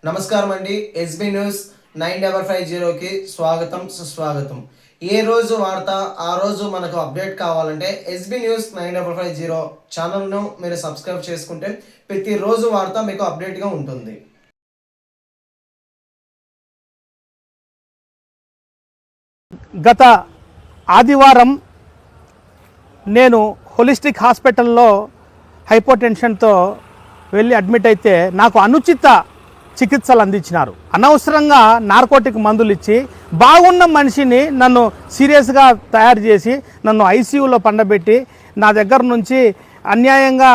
నమస్కారం అండి. SB news 9550కి స్వాగతం సుస్వాగతం. ఏ రోజు వార్త ఆ రోజు మనకు అప్డేట్ కావాలంటే ఎస్బీ న్యూస్ 9550 ఛానల్ను మీరు సబ్స్క్రైబ్ చేసుకుంటే ప్రతిరోజు వార్త మీకు అప్డేట్గా ఉంటుంది. గత ఆదివారం నేను హోలిస్టిక్ హాస్పిటల్లో హైపోటెన్షన్తో వెళ్ళి అడ్మిట్ అయితే నాకు అనుచిత చికిత్సలు అందించినారు. అనవసరంగా నార్కోటిక్ మందులు ఇచ్చి బాగున్న మనిషిని నన్ను సీరియస్గా తయారు చేసి నన్ను ఐసీయూలో పండబెట్టి నా దగ్గర నుంచి అన్యాయంగా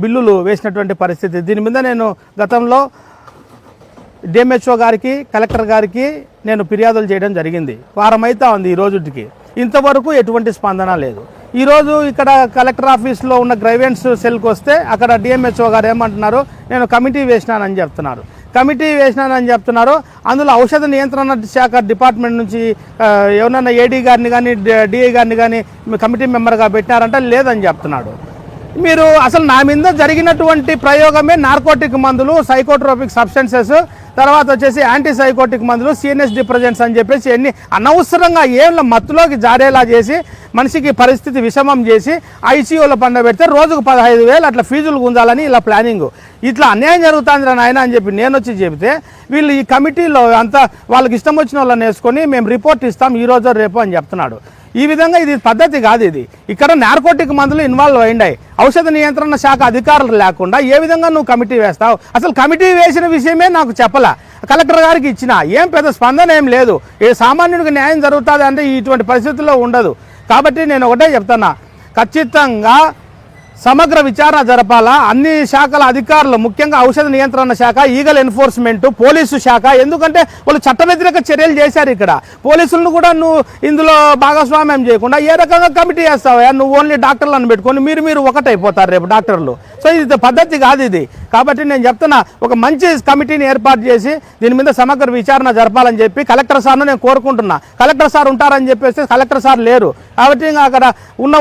బిల్లులు వేసినటువంటి పరిస్థితి. దీని మీద నేను గతంలో డిఎంహెచ్ఓ గారికి కలెక్టర్ గారికి నేను ఫిర్యాదులు చేయడం జరిగింది. వారం అయితే ఉంది ఈ రోజుకి. ఇంతవరకు ఎటువంటి స్పందన లేదు. ఈరోజు ఇక్కడ కలెక్టర్ ఆఫీస్లో ఉన్న గ్రైవెన్స్ సెల్కి వస్తే అక్కడ డిఎంహెచ్ఓ గారు ఏమంటున్నారు, నేను కమిటీ వేసినానని చెప్తున్నారు. అందులో ఔషధ నియంత్రణ శాఖ డిపార్ట్మెంట్ నుంచి ఎవరన్నా ఏడీ గారిని కానీ డిఐ గారిని కానీ కమిటీ మెంబర్గా పెట్టినారంటే లేదని చెప్తున్నాడు. మీరు అసలు నా మీద జరిగినటువంటి ప్రయోగమే నార్కోటిక్ మందులు, సైకోట్రోపిక్ సబ్స్టెన్సెస్, తర్వాత వచ్చేసి యాంటీ సైకోటిక్ మందులు, సిఎన్ఎస్ డిప్రెజెంట్స్ అని చెప్పేసి ఎన్ని అనవసరంగా ఏళ్ళ మత్తులోకి జారేలా చేసి మనిషికి పరిస్థితి విషమం చేసి ఐసీయూలో పండబెడితే రోజుకు 15,000 అట్లా ఫీజులు గుంజాలని ఇలా ప్లానింగ్. ఇట్లా అన్యాయం జరుగుతుంది నాయన అని చెప్పి నేను వచ్చి చెబితే వీళ్ళు ఈ కమిటీలో అంతా వాళ్ళకి ఇష్టం వచ్చిన వాళ్ళని వేసుకొని మేము రిపోర్ట్ ఇస్తాం ఈ రోజు రేపు అని చెప్తున్నాడు. ఈ విధంగా ఇది పద్ధతి కాదు. ఇది ఇక్కడ నార్కోటిక్ మందులు ఇన్వాల్వ్ అయ్యాయి. ఔషధ నియంత్రణ శాఖ అధికారులు లేకుండా ఏ విధంగా నువ్వు కమిటీ వేస్తావు? అసలు కమిటీ వేసిన విషయమే నాకు చెప్పలా. కలెక్టర్ గారికి ఇచ్చిన ఏం పెద్ద స్పందన ఏం లేదు. ఏ సామాన్యుడికి న్యాయం జరుగుతుంది అంటే ఇటువంటి పరిస్థితుల్లో ఉండదు. కాబట్టి నేను ఒకటే చెప్తున్నా, ఖచ్చితంగా సమగ్ర విచారణ జరపాలా. అన్ని శాఖల అధికారులు, ముఖ్యంగా ఔషధ నియంత్రణ శాఖ, ఈగల్ ఎన్ఫోర్స్మెంట్, పోలీసు శాఖ, ఎందుకంటే వాళ్ళు చట్ట వ్యతిరేక చర్యలు చేశారు. ఇక్కడ పోలీసులను కూడా నువ్వు ఇందులో భాగస్వామ్యం చేయకుండా ఏ రకంగా కమిటీ వేస్తావా? నువ్వు ఓన్లీ డాక్టర్లను పెట్టుకొని మీరు ఒకటైపోతారు రేపు డాక్టర్లు. సో ఇది పద్ధతి కాదు ఇది. కాబట్టి నేను చెప్తున్నా, ఒక మంచి కమిటీని ఏర్పాటు చేసి దీని మీద సమగ్ర విచారణ జరపాలని చెప్పి కలెక్టర్ సార్ను నేను కోరుకుంటున్నా. కలెక్టర్ సార్ ఉంటారని చెప్పేసి కలెక్టర్ సార్ లేరు. కాబట్టి ఇంకా అక్కడ ఉన్న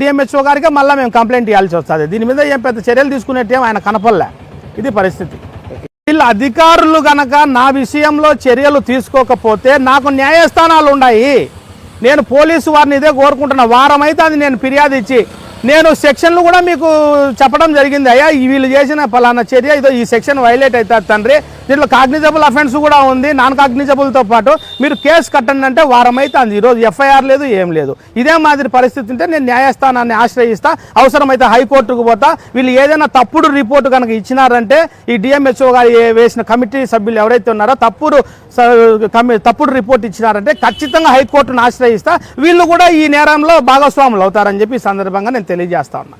డిఎంహెచ్ఓ గారికి మళ్ళీ మేము కంప్లైంట్ ఇవ్వాల్సి వస్తుంది. దీని మీద ఏం పెద్ద చర్యలు తీసుకునేట్టేం ఆయన కనపడలే. ఇది పరిస్థితి. వీళ్ళ అధికారులు కనుక నా విషయంలో చర్యలు తీసుకోకపోతే నాకు న్యాయస్థానాలు ఉన్నాయి. నేను పోలీసు వారిని ఇదే కోరుకుంటున్నా. వారం అయితే అది నేను ఫిర్యాదు ఇచ్చి నేను సెక్షన్లు కూడా మీకు చెప్పడం జరిగింది. అయ్యా వీళ్ళు చేసిన పలానా చర్య ఇదో ఈ సెక్షన్ వైలేట్ అవుతుంది తండ్రి, దీంట్లో కాగ్నిజబుల్ అఫెన్స్ కూడా ఉంది, నాన్ కాగ్నిజబుల్తో పాటు మీరు కేసు కట్టండి అంటే వారం అయితే అంది. ఈరోజు ఎఫ్ఐఆర్ లేదు, ఏం లేదు. ఇదే మాదిరి పరిస్థితి ఉంటే నేను న్యాయస్థానాన్ని ఆశ్రయిస్తా, అవసరమైతే హైకోర్టుకు పోతా. వీళ్ళు ఏదైనా తప్పుడు రిపోర్టు కనుక ఇచ్చినారంటే ఈ డిఎంహెచ్ఓ గారు వేసిన కమిటీ సభ్యులు ఎవరైతే ఉన్నారో తప్పుడు రిపోర్ట్ ఇచ్చినారంటే ఖచ్చితంగా హైకోర్టును ఆశ్రయిస్తా. వీళ్ళు కూడా ఈ నేరంలో భాగస్వాములు అవుతారని చెప్పి ఈ సందర్భంగా నేను తెలియజేస్తా ఉన్నా.